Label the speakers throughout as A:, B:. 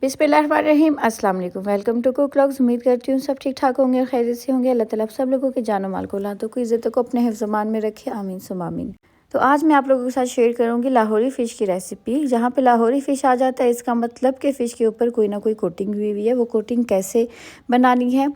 A: बिस्मिल्लाहिर्रहमानिर्रहीम, अस्सलाम वालेकुम। Welcome to cook vlogs. उम्मीद करती हूँ सब ठीक ठाक होंगे और खैरियत से होंगे। अल्लाह ताला आप सब लोगों के जानो माल को औलादों को इज़्ज़त को अपने हिफ्ज़ मान में रखे, आमीन सुम आमीन। तो आज मैं आप लोगों के साथ शेयर करूँगी लाहौरी फ़िश की रेसिपी। जहाँ पे लाहौरी फ़िश आ जाता है इसका मतलब कि फ़िश के ऊपर कोई ना कोई कोटिंग हुई हुई है। वो कोटिंग कैसे बनानी है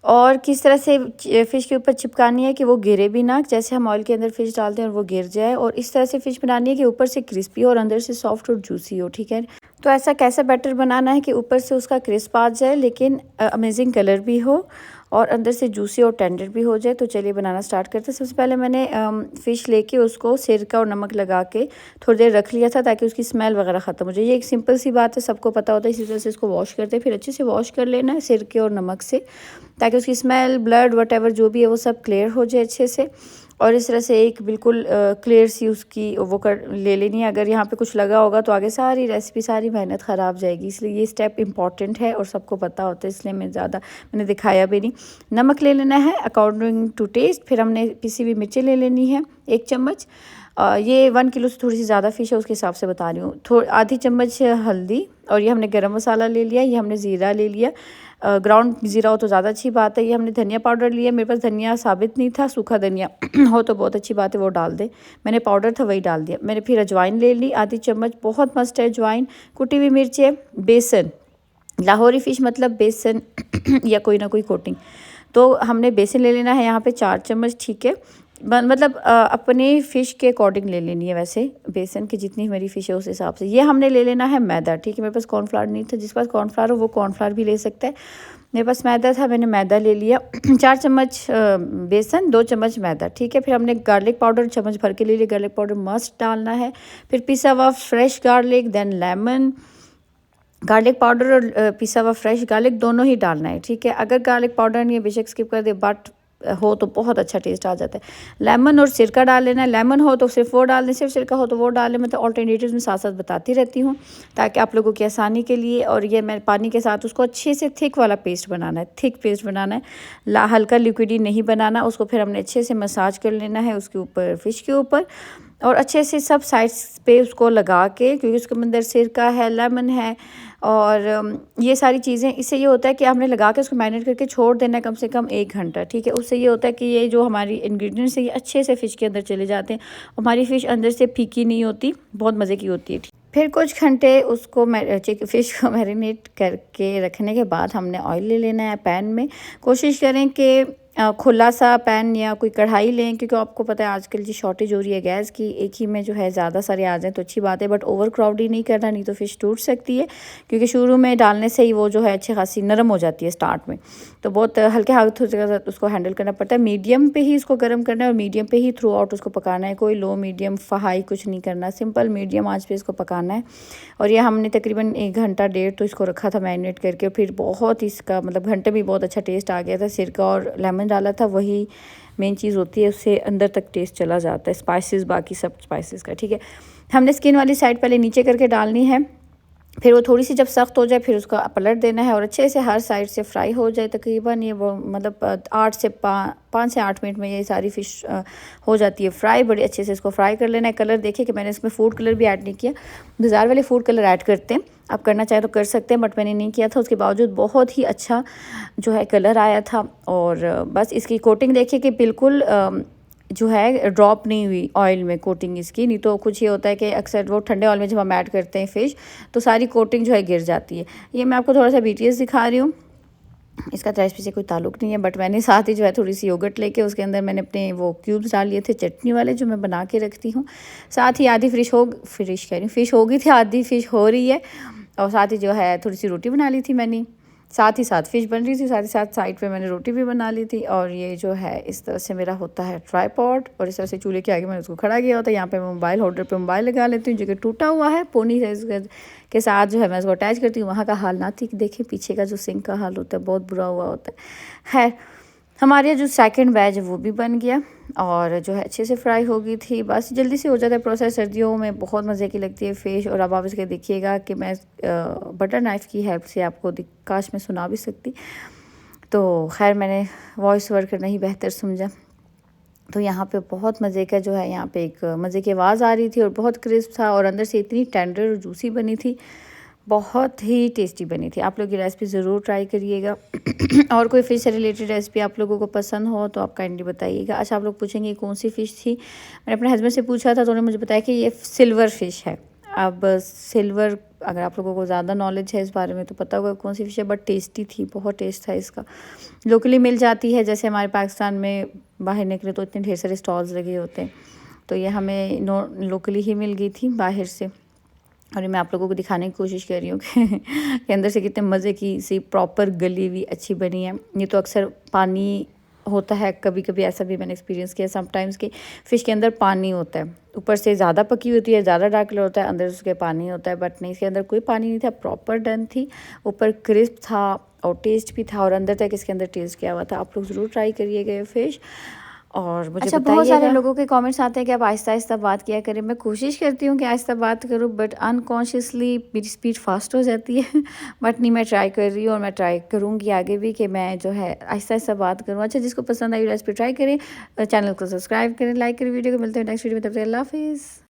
A: और किस तरह से फ़िश के ऊपर चिपकानी है कि वो गिरे भी ना, जैसे हम ऑयल के अंदर फ़िश डालते हैं और वो गिर जाए। और इस तरह से फ़िश बनानी है कि ऊपर से क्रिस्पी हो और अंदर से सॉफ्ट और जूसी हो। ठीक है, तो ऐसा कैसे बैटर बनाना है कि ऊपर से उसका क्रिस्प आ जाए लेकिन अमेजिंग कलर भी हो और अंदर से जूसी और टेंडर भी हो जाए। तो चलिए बनाना स्टार्ट करते हैं। सबसे पहले मैंने फ़िश लेके उसको सिरका और नमक लगा के थोड़ी देर रख लिया था ताकि उसकी स्मेल वगैरह ख़त्म हो जाए। ये एक सिंपल सी बात है, सबको पता होता है। इसी तरह से इसको वॉश करते हैं, फिर अच्छे से वॉश कर लेना है सिरके और नमक से ताकि उसकी स्मेल, ब्लड, वट जो भी है वो सब क्लियर हो जाए अच्छे से। और इस तरह से एक बिल्कुल क्लियर सी उसकी वो कर ले लेनी है। अगर यहाँ पे कुछ लगा होगा तो आगे सारी रेसिपी, सारी मेहनत ख़राब जाएगी, इसलिए ये स्टेप इंपॉर्टेंट है और सबको पता होता है, इसलिए मैंने दिखाया भी नहीं। नमक ले लेना है अकॉर्डिंग टू टेस्ट। फिर हमने पिसी हुई मिर्ची ले लेनी है 1 चम्मच। ये 1 किलो से थोड़ी सी ज़्यादा फ़िश है, उसके हिसाब से बता रही हूँ। आधी चम्मच हल्दी, और ये हमने गरम मसाला ले लिया, ये हमने ज़ीरा ले लिया। ग्राउंड ज़ीरा हो तो ज़्यादा अच्छी बात है। ये हमने धनिया पाउडर लिया, मेरे पास धनिया साबित नहीं था, सूखा धनिया हो तो बहुत अच्छी बात है, वो डाल दे। मैंने पाउडर था वही डाल दिया। मैंने फिर अजवाइन ले ली आधी चम्मच, बहुत मस्त है अजवाइन। कुटी हुई मिर्चें, बेसन, लाहौरी फ़िश मतलब बेसन या कोई ना कोई कोटिंग। तो हमने बेसन ले लेना है यहाँ पे 4 चम्मच। ठीक है, मतलब अपने फ़िश के अकॉर्डिंग ले लेनी है, वैसे बेसन की जितनी मेरी फ़िश है उस हिसाब से। ये हमने ले लेना है मैदा। ठीक है, मेरे पास कॉर्नफ्लावर नहीं था, जिसके पास कॉर्नफ्लावर हो वो कॉर्नफ्लावर भी ले सकता है। मेरे पास मैदा था, मैंने मैदा ले लिया 4 चम्मच बेसन, 2 चम्मच मैदा। ठीक है, फिर हमने गार्लिक पाउडर चम्मच भर के ले लिया। गार्लिक पाउडर मस्ट डालना है। फिर पिसा हुआ fresh garlic, then lemon. Garlic powder और पिसा हुआ फ्रेश गार्लिक दोनों ही डालना है। ठीक है, अगर गार्लिक पाउडर नहीं है बेशक स्किप कर दे, बट हो तो बहुत अच्छा टेस्ट आ जाता है। लेमन और सिरका डाल लेना है। लेमन हो तो सिर्फ वो डाल दें, सिर्फ सिरका हो तो वो डाल लें। मतलब ऑल्टरनेटिव्स में साथ साथ बताती रहती हूँ ताकि आप लोगों की आसानी के लिए। और ये मैं पानी के साथ उसको अच्छे से थिक वाला पेस्ट बनाना है, थिक पेस्ट बनाना है, हल्का लिक्विडी नहीं बनाना। उसको फिर हमने अच्छे से मसाज कर लेना है उसके ऊपर, फ़िश के ऊपर, और अच्छे से सब साइड्स पे उसको लगा के, क्योंकि उसके अंदर सिरका है, लेमन है और ये सारी चीज़ें। इससे ये होता है कि हमने लगा के उसको मैरिनेट करके छोड़ देना है कम से कम 1 घंटा। ठीक है, उससे ये होता है कि ये जो हमारी इंग्रेडिएंट्स है ये अच्छे से फ़िश के अंदर चले जाते हैं। हमारी फ़िश अंदर से फीकी नहीं होती, बहुत मज़े की होती है। फिर कुछ घंटे उसको फ़िश को मैरिनेट करके रखने के बाद हमने ऑयल ले लेना है पैन में। कोशिश करें कि खुला सा पैन या कोई कढ़ाई लें, क्योंकि आपको पता है आजकल जी शॉर्टेज हो रही है गैस की। एक ही में जो है ज़्यादा सारे आ जाएँ तो अच्छी बात है, बट ओवर क्राउडी नहीं करना, नहीं तो फ़िश टूट सकती है। क्योंकि शुरू में डालने से ही वो जो है अच्छी खासी नरम हो जाती है स्टार्ट में, तो बहुत हल्के हाथों से उसको हैंडल करना पड़ता है। मीडियम पे ही इसको गर्म करना है और मीडियम पे ही थ्रू आउट उसको पकाना है। कोई लो मीडियम हाई कुछ नहीं करना, सिंपल मीडियम आंच पे इसको पकाना है। और ये हमने तकरीबन 1 घंटा 1.5 तो इसको रखा था मैरिनेट करके। फिर बहुत इसका मतलब घंटे में बहुत अच्छा टेस्ट आ गया था। सिरका और लेमन डाला था, वही मेन चीज़ होती है, उससे अंदर तक टेस्ट चला जाता है, स्पाइसेस, बाकी सब स्पाइसेस का। ठीक है, हमने स्किन वाली साइड पहले नीचे करके डालनी है, फिर वो थोड़ी सी जब सख्त हो जाए फिर उसका पलट देना है और अच्छे से हर साइड से फ्राई हो जाए। तकरीबन ये वो मतलब 5 से 8 मिनट में ये सारी फ़िश हो जाती है फ्राई। बड़े अच्छे से इसको फ्राई कर लेना है। कलर देखिए कि मैंने इसमें फूड कलर भी ऐड नहीं किया, बाज़ार वाले फूड कलर ऐड करते हैं, आप करना चाहे तो कर सकते हैं, बट मैंने नहीं किया था। उसके बावजूद बहुत ही अच्छा जो है कलर आया था। और बस इसकी कोटिंग देखिए कि बिल्कुल जो है ड्रॉप नहीं हुई ऑयल में कोटिंग इसकी। नहीं तो कुछ ये होता है कि अक्सर वो ठंडे ऑयल में जब हम ऐड करते हैं फ़िश तो सारी कोटिंग जो है गिर जाती है। ये मैं आपको थोड़ा सा BTS दिखा रही हूँ, इसका रेसिपी से कोई ताल्लुक़ नहीं है, बट मैंने साथ ही जो है थोड़ी सी योगर्ट लेके उसके अंदर मैंने अपने वो क्यूब्स डाल लिए थे चटनी वाले, जो मैं बना के रखती हूँ। साथ ही आधी फ़िश कह रही हूँ, फ़िश हो गई थी, आधी फ़िश हो रही है। और साथ ही जो है थोड़ी सी रोटी बना ली थी मैंने, साथ ही साथ फ़िश बन रही थी, साथ ही साथ साइड पे मैंने रोटी भी बना ली थी। और ये जो है इस तरह से मेरा होता है ट्राइपॉड, और इस तरह से चूल्हे के आगे मैंने उसको खड़ा किया होता है। यहाँ पे मैं मोबाइल होल्डर पे मोबाइल लगा लेती हूँ, जो कि टूटा हुआ है पोनी के साथ जो है मैं उसको अटैच करती हूँ। वहाँ का हाल ना थी, देखिए पीछे का जो सिंक का हाल होता है बहुत बुरा हुआ होता है। खैर, हमारे जो सेकंड बैच वो भी बन गया और जो है अच्छे से फ्राई हो गई थी। बस जल्दी से हो जाता है प्रोसेस, सर्दियों में बहुत मज़े की लगती है फ़िश। और अब आप इसके देखिएगा कि मैं बटर नाइफ़ की हेल्प से आपको काश मैं सुना भी सकती, तो खैर मैंने वॉइस ओवर करना ही बेहतर समझा। तो यहाँ पे बहुत मज़े का जो है, यहाँ पे एक मज़े की आवाज़ आ रही थी और बहुत क्रिस्प था और अंदर से इतनी टेंडर और जूसी बनी थी, बहुत ही टेस्टी बनी थी। आप लोग ये रेसिपी ज़रूर ट्राई करिएगा। और कोई फ़िश से रिलेटेड रेसिपी आप लोगों को पसंद हो तो आप काइंडली बताइएगा। अच्छा, आप लोग पूछेंगे कौन सी फ़िश थी? मैंने अपने हस्बैंड से पूछा था तो उन्होंने मुझे बताया कि ये सिल्वर फ़िश है। अब सिल्वर, अगर आप लोगों को ज़्यादा नॉलेज है इस बारे में तो पता होगा कौन सी फ़िश है, बट टेस्टी थी, बहुत टेस्ट था इसका। लोकली मिल जाती है, जैसे हमारे पाकिस्तान में बाहर निकले तो इतने ढेर सारे स्टॉल्स लगे होते हैं, तो ये हमें लोकली ही मिल गई थी बाहर से। और मैं आप लोगों को दिखाने की कोशिश कर रही हूँ कि अंदर से कितने मज़े की सी प्रॉपर गली हुई अच्छी बनी है। ये तो अक्सर पानी होता है, कभी कभी ऐसा भी मैंने एक्सपीरियंस किया समटाइम्स कि फ़िश के अंदर पानी होता है, ऊपर से ज़्यादा पकी होती है, ज़्यादा डार्क कलर होता है, अंदर उसके पानी होता है, बट नहीं, इसके अंदर कोई पानी नहीं था, प्रॉपर डन थी, ऊपर क्रिस्प था और टेस्ट भी था और अंदर तक इसके अंदर टेस्ट किया हुआ था। आप लोग ज़रूर ट्राई करिएगा ये फ़िश और मुझे अच्छा, बहुत सारे लोगों के कमेंट्स आते हैं कि आप आहिस्ता आहिस्ता बात किया करें। मैं कोशिश करती हूँ कि आहिस्ता बात करूँ, बट अनकॉन्शियसली मेरी स्पीड फास्ट हो जाती है बट नहीं, मैं ट्राई कर रही हूँ और मैं ट्राई करूँगी आगे भी कि मैं जो है आहिस्ता आहिस्ता बात करूँ। अच्छा, जिसको पसंद आई रेसिपी ट्राई करें, चैनल को सब्सक्राइब करें, लाइक करें वीडियो को। मिलते हैं नेक्स्ट वीडियो में, तब तक अल्लाह हाफिज़।